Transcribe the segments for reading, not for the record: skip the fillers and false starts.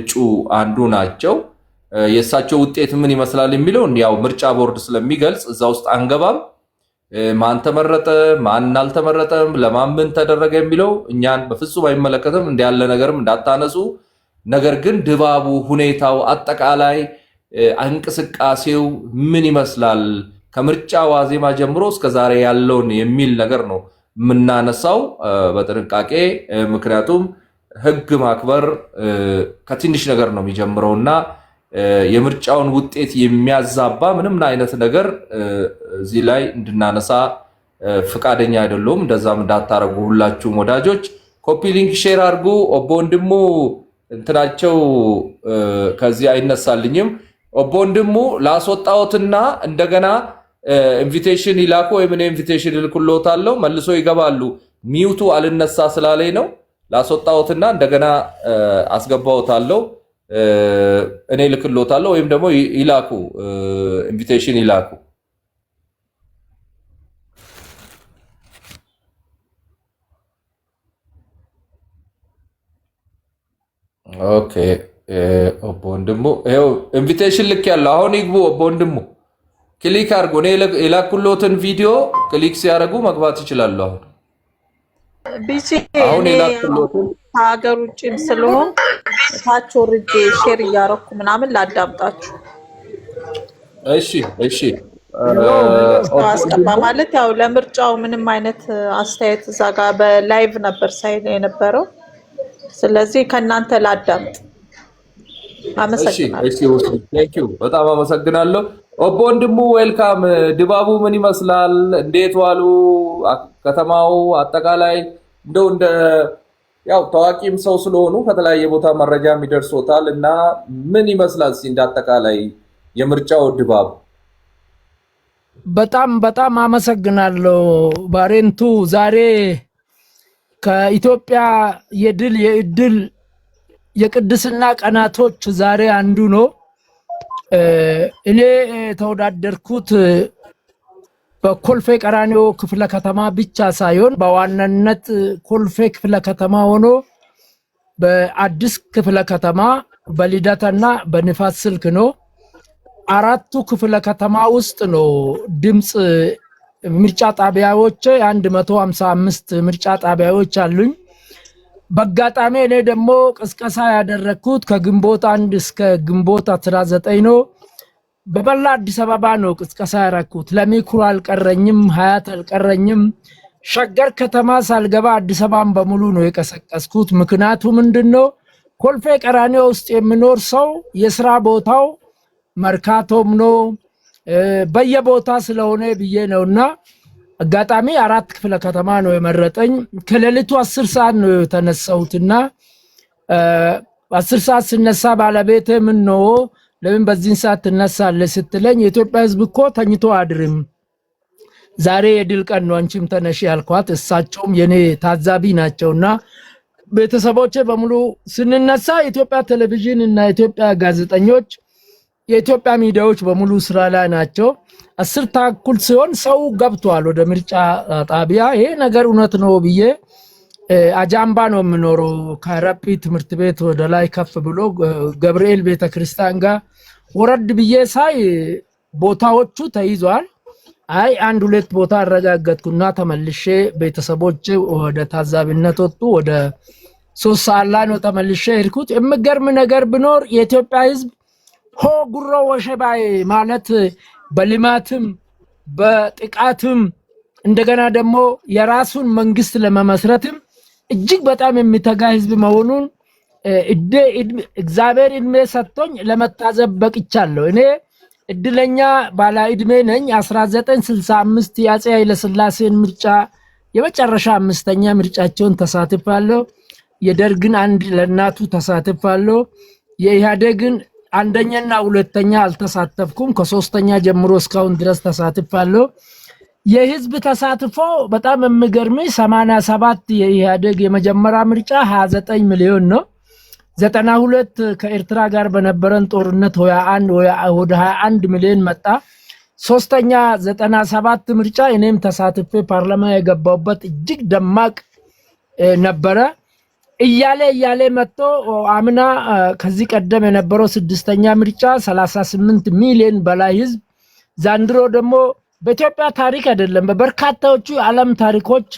እጩ አንዱ ናቸው። የእሳቸው ውጤት ምን ይመስላል የሚለውን ያው ምርጫ ቦርድ ስለሚገልጽ እዛ ውስጥ አንገባም። ማን ተመረጠ ማን አልተመረጠም ለማን ምን ተደረገ የሚለው እኛን በፍጹም አይመለከትም። እንዲያለ ነገርም እንዳታነሱ። ነገር ግን ድባቡ፣ ሁኔታው፣ አጠቃላይ እንቅስቃሴው ምን ይመስላል ከምርጫ ዋዜማ ጀምሮ እስከ ዛሬ ያለውን የሚል ነገር ነው የምናነሳው በጥንቃቄ። ምክንያቱም ህግ ማክበር ከትንሽ ነገር ነው የሚጀምረውና የምርጫውን ውጤት የሚያዛባ ምንም አይነት ነገር እዚህ ላይ እንድናነሳ ፍቃደኛ አይደለም። እንደዛም እንዳታረጉ ሁላችሁም ወዳጆች ኮፒ ሊንክ ሼር አድርጉ። ኦቦ ወንድሙ እንትናቸው ከዚህ አይነሳልኝም። ኦቦ ወንድሙ ላስወጣውትና እንደገና ኢንቪቴሽን ይላኩ ወይ ምን ኢንቪቴሽን ልኩሎታለሁ መልሶ ይገባሉ። ሚውቱ አልነሳ ስላለኝ ነው። ላስወጣውትና እንደገና አስገባውታለሁ። እኔ ልክሎታለሁ ወይም ደግሞ ይላኩ ኢንቪቴሽን ይላኩ። ኦኬ ኦቦ ወንድሙ ይሄው ኢንቪቴሽን ልክ ያለው አሁን ይግቡ። ኦቦ ወንድሙ ክሊክ አድርጎ እኔ የላኩሎትን ቪዲዮ ክሊክ ሲያደርጉ መግባት ይችላሉ። አሁን የላኩሎትን ሀገር ውጭም ስለሆን ታች ወርጄ ሼር እያረኩ ምናምን ላዳምጣችሁ። እሺ አስቀባ ማለት ያው ለምርጫው ምንም አይነት አስተያየት እዛ ጋር በላይቭ ነበር ሳይል የነበረው። ስለዚህ ከናንተ ላዳምጥ። አመሰግናለሁ። ቴንክ ዩ በጣም አመሰግናለሁ። ኦቦ ወንድሙ ዌልካም። ድባቡ ምን ይመስላል? እንዴት ዋሉ? ከተማው አጠቃላይ እንደው እንደ ያው ታዋቂም ሰው ስለሆኑ ከተለያየ ቦታ መረጃም ይደርሶታል እና ምን ይመስላል እንዳጠቃላይ የምርጫው ድባብ? በጣም አመሰግናለሁ ባሬንቱ። ዛሬ ከኢትዮጵያ የእድል የቅድስና ቀናቶች ዛሬ አንዱ ነው። እኔ ተወዳደርኩት በኮልፌ ቀራኒዮ ክፍለ ከተማ ብቻ ሳይሆን በዋናነት ኮልፌ ክፍለ ከተማ ሆኖ በአዲስ ክፍለ ከተማ በልደታና በንፋስ ስልክ ነው። አራቱ ክፍለ ከተማ ውስጥ ነው ድምጽ ምርጫ ጣቢያዎች 155 ምርጫ ጣቢያዎች አሉኝ። በአጋጣሚ እኔ ደግሞ ቅስቀሳ ያደረኩት ከግንቦት 1 እስከ ግንቦት 19 ነው። በበላ አዲስ አበባ ነው ቅስቀሳ ያደረኩት። ለሚኩራ አልቀረኝም፣ ሀያት አልቀረኝም። ሸገር ከተማ ሳልገባ አዲስ አበባን በሙሉ ነው የቀሰቀስኩት። ምክንያቱ ምንድነው? ኮልፌ ቀራኒዮ ውስጥ የሚኖር ሰው የስራ ቦታው መርካቶም ነው በየቦታ ስለሆነ ብዬ ነውና አጋጣሚ አራት ክፍለ ከተማ ነው የመረጠኝ። ከሌሊቱ 10 ሰዓት ነው የተነሳሁትና 10 ሰዓት ስነሳ ባለቤቴ ምን ነው ለምን በዚህን ሰዓት ትነሳለህ ስትለኝ የኢትዮጵያ ሕዝብ እኮ ተኝቶ አድርም ዛሬ የድል ቀን ነው አንቺም ተነሽ ያልኳት። እሳቸውም የኔ ታዛቢ ናቸውና ቤተሰቦቼ በሙሉ ስንነሳ የኢትዮጵያ ቴሌቪዥን እና የኢትዮጵያ ጋዜጠኞች የኢትዮጵያ ሚዲያዎች በሙሉ ስራ ላይ ናቸው። 10 ተኩል ሲሆን ሰው ገብቷል ወደ ምርጫ ጣቢያ። ይሄ ነገር እውነት ነው ብዬ አጃምባ ነው የምኖረው ከረጲ ትምህርት ቤት ወደ ላይ ከፍ ብሎ ገብርኤል ቤተክርስቲያን ጋር ወረድ ብዬ ሳይ ቦታዎቹ ተይዟል። አይ 1-2 ቦታ አረጋገጥኩና ተመልሼ ቤተሰቦቼ ወደ ታዛቢነት ወጡ። ወደ 3 ሰዓት ላይ ነው ተመልሼ ሄድኩት። የሚገርም ነገር ቢኖር የኢትዮጵያ ህዝብ ሆ ጉሮ ወሸባይ ማለት በልማትም በጥቃትም እንደገና ደግሞ የራሱን መንግስት ለመመስረትም እጅግ በጣም የሚተጋ ህዝብ መሆኑን እግዚአብሔር እድሜ ሰጥቶኝ ለመታዘብ በቅቻለሁ። እኔ እድለኛ ባለ እድሜ ነኝ። 1965 የአፄ ኃይለ ሥላሴን ምርጫ የመጨረሻ 5ኛ ምርጫቸውን ተሳትፋለሁ። የደርግን አንድ ለናቱ ተሳትፋለሁ። የኢህአዴግን አንደኛና ሁለተኛ አልተሳተፍኩም። ከ3ኛ ጀምሮ እስካሁን ድረስ ተሳትፋለሁ። የህዝብ ተሳትፎ በጣም የሚገርም 87 የኢህአዴግ የመጀመሪያ ምርጫ 29 ሚሊዮን ነው። 92 ከኤርትራ ጋር በነበረን ጦርነት ወደ 21 ሚሊዮን መጣ። 3ኛ 97 ምርጫ እኔም ተሳትፌ ፓርላማ የገባሁበት እጅግ ደማቅ ነበረ። እያለ መጥቶ አምና ከዚህ ቀደም የነበረው ስድስተኛ ምርጫ 38 ሚሊዮን በላይ ህዝብ ዛንድሮ ደግሞ በኢትዮጵያ ታሪክ አይደለም በበርካታዎቹ ዓለም ታሪኮች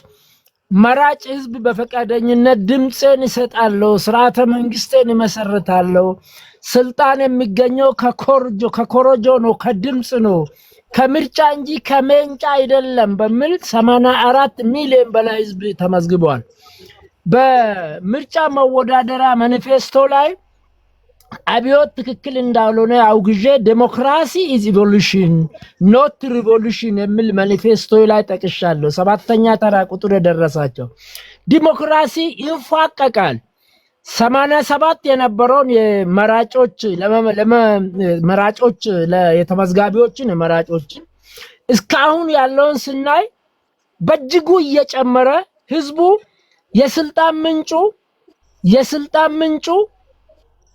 መራጭ ህዝብ በፈቃደኝነት ድምጽን ይሰጣለው ስርዓተ መንግስትን ይመሰርታለው ስልጣን የሚገኘው ከኮሮጆ ነው ከድምጽ ነው ከምርጫ እንጂ ከመንጫ አይደለም በሚል 84 ሚሊዮን በላይ ህዝብ ተመዝግቧል በምርጫ መወዳደራ ማኒፌስቶ ላይ አብዮት ትክክል እንዳልሆነ አውግዤ ዴሞክራሲ ኢዝ ኢቮሉሽን ኖት ሪቮሉሽን የሚል ማኒፌስቶ ላይ ጠቅሻለሁ ሰባተኛ ተራ ቁጥር የደረሳቸው ዲሞክራሲ ይፋቀቃል 87 የነበረውን የመራጮች የተመዝጋቢዎችን መራጮችን እስካሁን ያለውን ስናይ በእጅጉ እየጨመረ ህዝቡ የስልጣን ምንጩ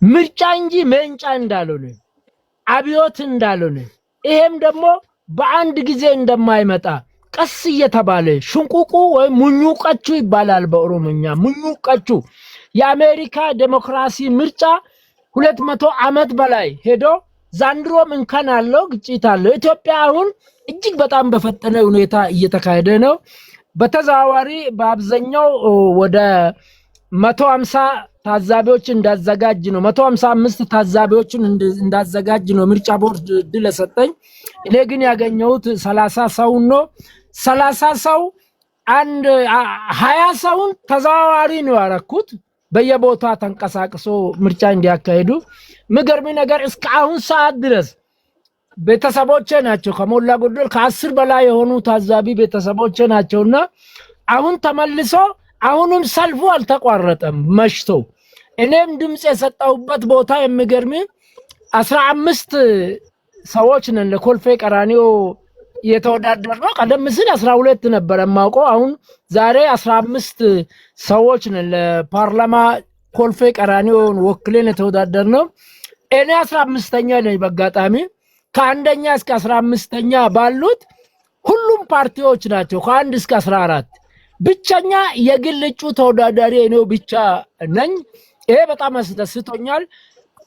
ምርጫ እንጂ መንጫ እንዳልሆነ አብዮት እንዳልሆነ ይሄም ደግሞ በአንድ ጊዜ እንደማይመጣ ቀስ እየተባለ ሽንቁቁ ወይ ሙኙቀቹ ይባላል በኦሮሞኛ ሙኙቀቹ የአሜሪካ ዴሞክራሲ ምርጫ 200 ዓመት በላይ ሄዶ ዛንድሮም እንከን አለው ግጭት አለው ኢትዮጵያ አሁን እጅግ በጣም በፈጠነ ሁኔታ እየተካሄደ ነው በተዛዋሪ በአብዛኛው ወደ 150 ታዛቢዎች እንዳዘጋጅ ነው 155 ታዛቢዎችን እንዳዘጋጅ ነው ምርጫ ቦርድ ድል ሰጠኝ እኔ ግን ያገኘሁት 30 ሰው ነው 30 ሰው አንድ 20 ሰውን ተዛዋሪ ነው ያረኩት በየቦታ ተንቀሳቅሶ ምርጫ እንዲያካሂዱ ምገርሚ ነገር እስከ አሁን ሰዓት ድረስ ቤተሰቦቼ ናቸው ከሞላ ጎደል ከ10 በላይ የሆኑ ታዛቢ ቤተሰቦቼ ናቸውና አሁን ተመልሶ አሁንም ሰልፉ አልተቋረጠም መሽቶ እኔም ድምጽ የሰጣሁበት ቦታ የሚገርም 15 ሰዎች ነን ለኮልፌ ቀራኒዮ የተወዳደረው ቀደም ሲል 12 ነበር ማውቀው አሁን ዛሬ 15 ሰዎች ነን ለፓርላማ ኮልፌ ቀራኒዮን ወክለን የተወዳደርነው እኔ 15ኛ ነኝ በአጋጣሚ ከአንደኛ እስከ 15ኛ ባሉት ሁሉም ፓርቲዎች ናቸው ከ1 እስከ 14 ብቻኛ የግል እጩ ተወዳዳሪ ነው ብቻ ነኝ ይሄ በጣም አስደስቶኛል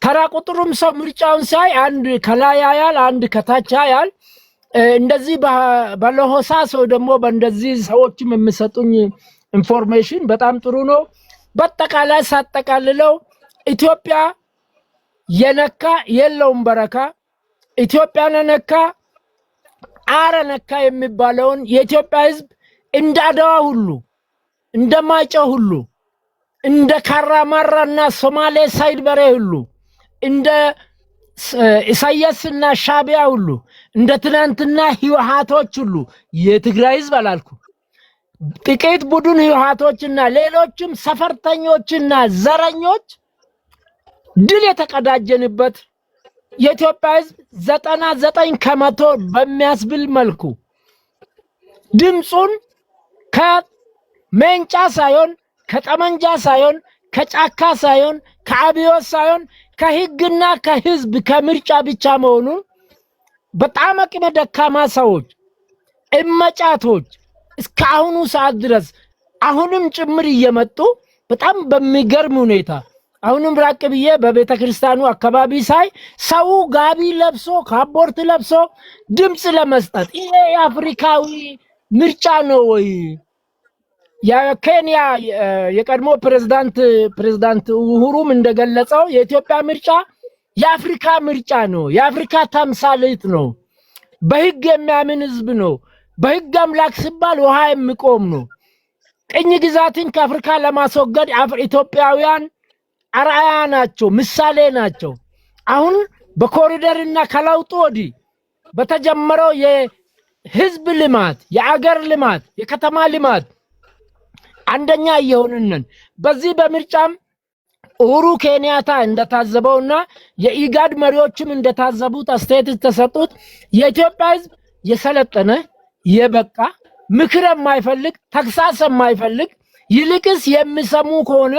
ተራ ቁጥሩም ሰው ምርጫውን ሳይ አንድ ከላይ ያያል አንድ ከታች ያያል እንደዚህ ባለሆሳስ ወይ ደግሞ በእንደዚህ ሰዎችም የሚሰጡኝ ኢንፎርሜሽን በጣም ጥሩ ነው በአጠቃላይ ሳጠቃልለው ኢትዮጵያ የነካ የለውም በረካ ኢትዮጵያ ነካ አረነካ የሚባለውን የኢትዮጵያ ህዝብ እንዳዳዋ ሁሉ እንደማይጨው ሁሉ እንደ ካራማራና ሶማሌ ሳይድ በሬ ሁሉ እንደ ኢሳያስና ሻቢያ ሁሉ እንደ ትናንትና ህወሓቶች ሁሉ የትግራይ ህዝብ አላልኩ ጥቂት ቡድን ህወሓቶችና ሌሎችም ሰፈርተኞችና ዘረኞች ድል የተቀዳጀንበት የኢትዮጵያ ህዝብ 99 ከመቶ በሚያስብል መልኩ ድምጹን ከመንጫ ሳይሆን ከጠመንጃ ሳይሆን ከጫካ ሳይሆን ከአብዮት ሳይሆን ከህግና ከህዝብ ከምርጫ ብቻ መሆኑ በጣም አቅመ ደካማ ሰዎች እመጫቶች እስካሁኑ ሰዓት ድረስ አሁንም ጭምር እየመጡ በጣም በሚገርም ሁኔታ አሁንም ራቅ ብዬ በቤተክርስቲያኑ አካባቢ ሳይ ሰው ጋቢ ለብሶ ካቦርት ለብሶ ድምጽ ለመስጠት ይሄ የአፍሪካዊ ምርጫ ነው ወይ የኬንያ የቀድሞ ፕሬዝዳንት ኡሁሩም እንደገለጸው የኢትዮጵያ ምርጫ የአፍሪካ ምርጫ ነው የአፍሪካ ተምሳሌት ነው በህግ የሚያምን ህዝብ ነው በህግ አምላክ ሲባል ውሃ የሚቆም ነው ቅኝ ግዛትን ከአፍሪካ ለማስወገድ ኢትዮጵያውያን አርአያ ናቸው ምሳሌ ናቸው አሁን በኮሪደርና ከለውጡ ወዲህ በተጀመረው የህዝብ ልማት የአገር ልማት የከተማ ልማት አንደኛ እየሆነን በዚህ በምርጫም ኡሁሩ ኬንያታ እንደታዘበውና የኢጋድ መሪዎችም እንደታዘቡት አስተያየት ተሰጡት የኢትዮጵያ ህዝብ የሰለጠነ የበቃ ምክር የማይፈልግ ተግሳጽ የማይፈልግ ይልቅስ የሚሰሙ ከሆነ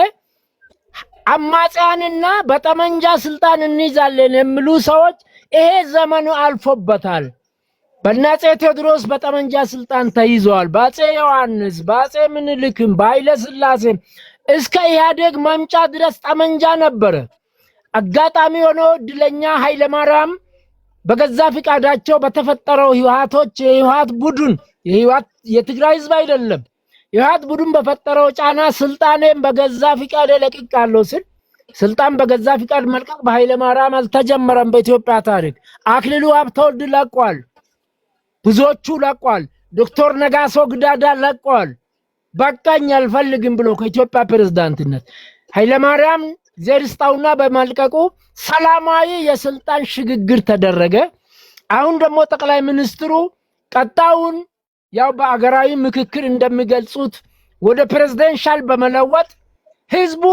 አማጽያንና በጠመንጃ ስልጣን እንይዛለን የሚሉ ሰዎች ይሄ ዘመኑ አልፎበታል በእናጼ ቴዎድሮስ በጠመንጃ ስልጣን ተይዘዋል በአጼ ዮሐንስ በአጼ ምኒልክም በኃይለ ሥላሴ እስከ ኢህአዴግ መምጫ ድረስ ጠመንጃ ነበረ። አጋጣሚ ሆኖ ድለኛ ኃይለማርያም በገዛ ፍቃዳቸው በተፈጠረው ህወሓቶች የህወሓት ቡድን የትግራይ ህዝብ አይደለም የህወሓት ቡድን በፈጠረው ጫና ስልጣኔን በገዛ ፍቃድ ለቅቄያለሁ ሲል ስልጣን በገዛ ፍቃድ መልቀቅ በኃይለማርያም አልተጀመረም። በኢትዮጵያ ታሪክ አክሊሉ ሀብተወልድ ለቋል፣ ብዙዎቹ ለቋል፣ ዶክተር ነጋሶ ግዳዳ ለቋል። በቃኝ አልፈልግም ብሎ ከኢትዮጵያ ፕሬዝዳንትነት ኃይለማርያም ዘርስታውና በመልቀቁ ሰላማዊ የስልጣን ሽግግር ተደረገ። አሁን ደግሞ ጠቅላይ ሚኒስትሩ ቀጣውን ያው በአገራዊ ምክክር እንደሚገልጹት ወደ ፕሬዝዳንሻል በመለወጥ ህዝቡ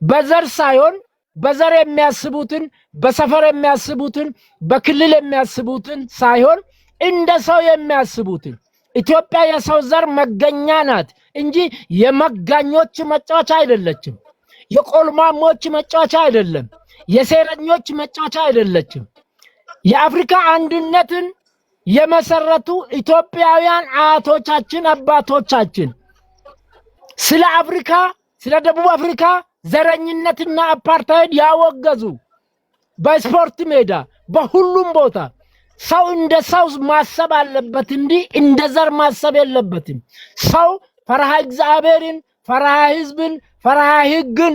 በዘር ሳይሆን በዘር የሚያስቡትን በሰፈር የሚያስቡትን በክልል የሚያስቡትን ሳይሆን እንደ ሰው የሚያስቡትን ኢትዮጵያ የሰው ዘር መገኛ ናት እንጂ የመጋኞች መጫወቻ አይደለችም። የቆልማሞች መጫወቻ አይደለም። የሴረኞች መጫወቻ አይደለችም። የአፍሪካ አንድነትን የመሰረቱ ኢትዮጵያውያን አያቶቻችን አባቶቻችን ስለ አፍሪካ ስለ ደቡብ አፍሪካ ዘረኝነትና አፓርታይድ ያወገዙ በስፖርት ሜዳ በሁሉም ቦታ ሰው እንደ ሰው ማሰብ አለበት እንጂ እንደ ዘር ማሰብ የለበትም። ሰው ፈርሃ እግዚአብሔርን ፈርሃ ህዝብን ፈርሃ ህግን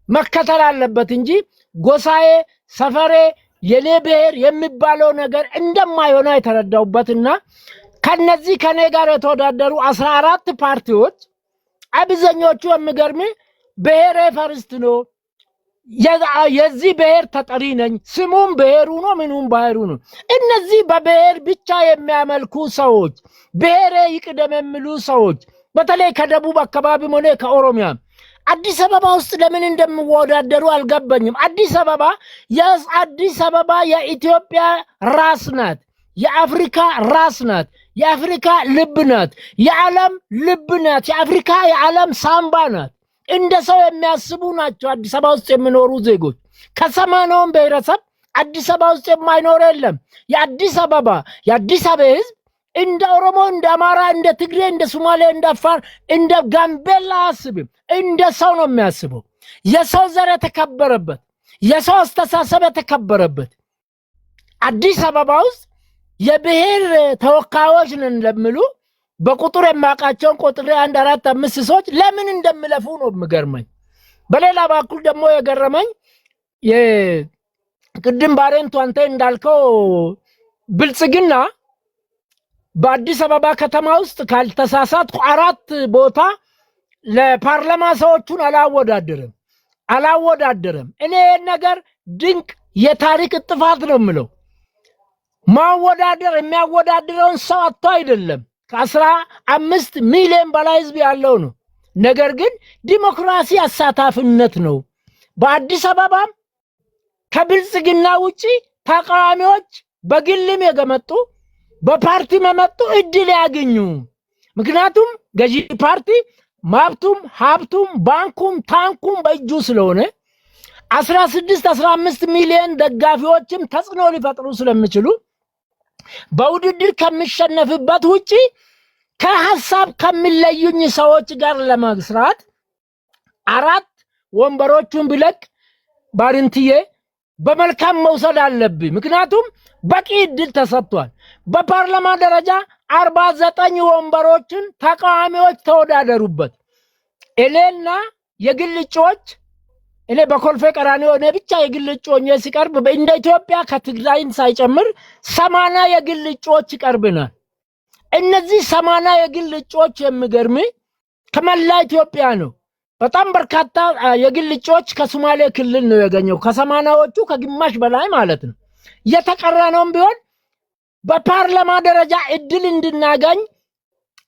መከተል አለበት እንጂ ጎሳዬ ሰፈሬ የኔ ብሔር የሚባለው ነገር እንደማይሆን የተረዳውበትና ከነዚህ ከኔ ጋር የተወዳደሩ 14 ፓርቲዎች አብዛኞቹ የሚገርም ብሔሬ ፈርስት ነው የዚህ ብሔር ተጠሪ ነኝ ስሙም ብሔሩ ነው ምኑም ባህሩ ነው። እነዚህ በብሔር ብቻ የሚያመልኩ ሰዎች ብሔሬ ይቅደም የሚሉ ሰዎች በተለይ ከደቡብ አካባቢ ሆነ ከኦሮሚያ አዲስ አበባ ውስጥ ለምን እንደሚወዳደሩ አልገባኝም። አዲስ አበባ የኢትዮጵያ ራስ ናት፣ የአፍሪካ ራስ ናት፣ የአፍሪካ ልብ ናት፣ የዓለም ልብ ናት፣ የአፍሪካ የዓለም ሳምባ ናት። እንደ ሰው የሚያስቡ ናቸው አዲስ አበባ ውስጥ የሚኖሩ ዜጎች። ከሰማንያውም ብሔረሰብ አዲስ አበባ ውስጥ የማይኖር የለም። የአዲስ አበባ ህዝብ እንደ ኦሮሞ እንደ አማራ እንደ ትግሬ እንደ ሶማሌ እንደ አፋር እንደ ጋምቤላ አያስብም። እንደ ሰው ነው የሚያስበው። የሰው ዘር የተከበረበት የሰው አስተሳሰብ የተከበረበት አዲስ አበባ ውስጥ የብሔር ተወካዮች ነን ለሚሉ በቁጥር የማውቃቸውን ቁጥር 1 4 5 ሰዎች ለምን እንደሚለፉ ነው የሚገርመኝ። በሌላ በኩል ደግሞ የገረመኝ የቅድም ባሬንቱ አንተ እንዳልከው ብልጽግና በአዲስ አበባ ከተማ ውስጥ ካልተሳሳትኩ 4 ቦታ ለፓርላማ ሰዎቹን አላወዳደረም። እኔ ነገር ድንቅ የታሪክ ጥፋት ነው የምለው። ማወዳደር የሚያወዳድረውን ሰው አጥቶ አይደለም። ከ15 ሚሊዮን በላይ ህዝብ ያለው ነው። ነገር ግን ዲሞክራሲ አሳታፊነት ነው። በአዲስ አበባ ከብልጽግና ውጪ ተቃዋሚዎች በግልም የገመጡ በፓርቲ መመጡ እድል ያገኙ። ምክንያቱም ገዢ ፓርቲ ማብቱም ሀብቱም ባንኩም ታንኩም በእጁ ስለሆነ 16-15 ሚሊዮን ደጋፊዎችም ተጽዕኖ ሊፈጥሩ ስለሚችሉ በውድድር ከሚሸነፍበት ውጪ ከሐሳብ ከሚለዩኝ ሰዎች ጋር ለመስራት 4 ወንበሮቹን ብለቅ ባርንትዬ በመልካም መውሰድ አለብኝ። ምክንያቱም በቂ እድል ተሰጥቷል። በፓርላማ ደረጃ 49 ወንበሮችን ተቃዋሚዎች ተወዳደሩበት። እኔና የግል እጩዎች እኔ በኮልፌ ቀራኒዮ እኔ ብቻ የግል እጩ ሆኜ ሲቀርብ እንደ ኢትዮጵያ ከትግራይን ሳይጨምር 80 የግል እጩዎች ይቀርብናል። እነዚህ 80 የግል እጩዎች የሚገርም ከመላ ኢትዮጵያ ነው። በጣም በርካታ የግል እጩዎች ከሶማሌ ክልል ነው ያገኘው። ከ80ዎቹ ከግማሽ በላይ ማለት ነው። የተቀረነውም ቢሆን በፓርላማ ደረጃ እድል እንድናገኝ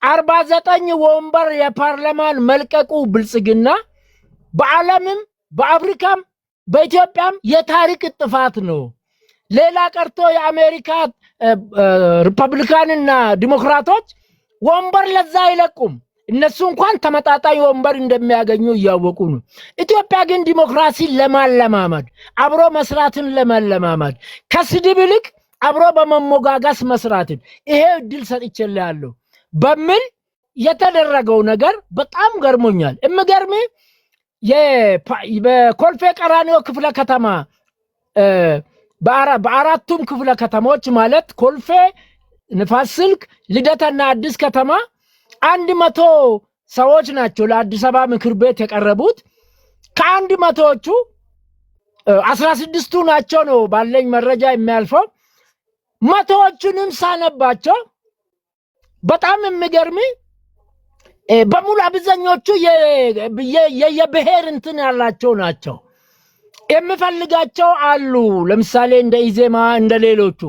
49 ወንበር የፓርላማን መልቀቁ ብልጽግና በዓለምም በአፍሪካም በኢትዮጵያም የታሪክ ጥፋት ነው። ሌላ ቀርቶ የአሜሪካ ሪፐብሊካንና ዲሞክራቶች ወንበር ለዛ አይለቁም። እነሱ እንኳን ተመጣጣኝ ወንበር እንደሚያገኙ እያወቁ ነው። ኢትዮጵያ ግን ዲሞክራሲን ለማለማመድ አብሮ መስራትን ለማለማመድ ከስድብ ይልቅ አብሮ በመሞጋጋስ መስራትን ይሄ እድል ሰጥቼልሃለሁ በሚል የተደረገው ነገር በጣም ገርሞኛል። እምገርም በኮልፌ ቀራኒዮ ክፍለ ከተማ በአራቱም ክፍለ ከተሞች ማለት ኮልፌ፣ ንፋስ ስልክ፣ ልደታና አዲስ ከተማ 100 ሰዎች ናቸው ለአዲስ አበባ ምክር ቤት የቀረቡት። ከ100ዎቹ 16ቱ ናቸው ነው ባለኝ መረጃ የሚያልፈው። መቶዎቹንም ሳነባቸው በጣም የሚገርም በሙሉ አብዛኞቹ የብሔር እንትን ያላቸው ናቸው። የምፈልጋቸው አሉ። ለምሳሌ እንደ ኢዜማ እንደ ሌሎቹ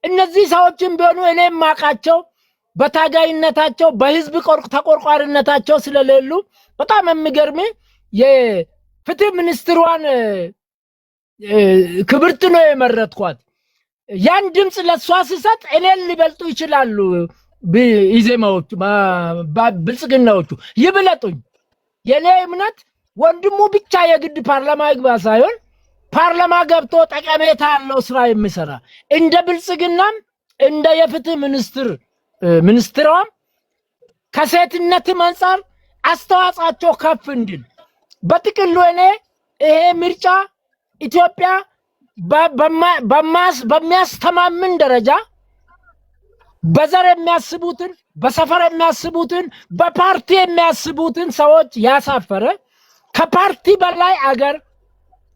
እነዚህ ሰዎችን ቢሆኑ እኔ የማውቃቸው በታጋይነታቸው በህዝብ ተቆርቋሪነታቸው ስለሌሉ በጣም የሚገርም የፍትህ ሚኒስትሯን ክብርት ነው የመረጥኳት። ያን ድምፅ ለሷ ሲሰጥ እኔን ሊበልጡ ይችላሉ ኢዜማዎቹ ብልጽግናዎቹ ይብለጡኝ። የኔ እምነት ወንድሙ ብቻ የግድ ፓርላማ ይግባ ሳይሆን ፓርላማ ገብቶ ጠቀሜታ ያለው ስራ የሚሰራ እንደ ብልጽግናም እንደ የፍትህ ሚኒስትሯም ከሴትነትም አንፃር አስተዋጽኦአቸው ከፍ እንድል በጥቅሉ እኔ ይሄ ምርጫ ኢትዮጵያ በሚያስተማምን ደረጃ በዘር የሚያስቡትን በሰፈር የሚያስቡትን በፓርቲ የሚያስቡትን ሰዎች ያሳፈረ ከፓርቲ በላይ አገር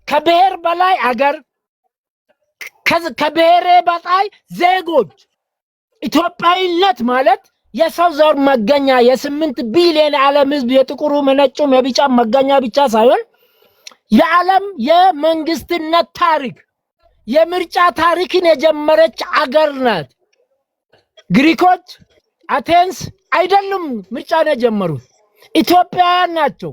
ከብሔር በላይ አገር ከብሔር በላይ ዜጎች ኢትዮጵያዊነት ማለት የሰው ዘር መገኛ የ8 ቢሊዮን ዓለም ህዝብ የጥቁሩ ነጩም የቢጫም መገኛ ብቻ ሳይሆን የዓለም የመንግስትነት ታሪክ የምርጫ ታሪክን የጀመረች አገር ናት። ግሪኮች አቴንስ አይደሉም ምርጫን የጀመሩት ኢትዮጵያውያን ናቸው።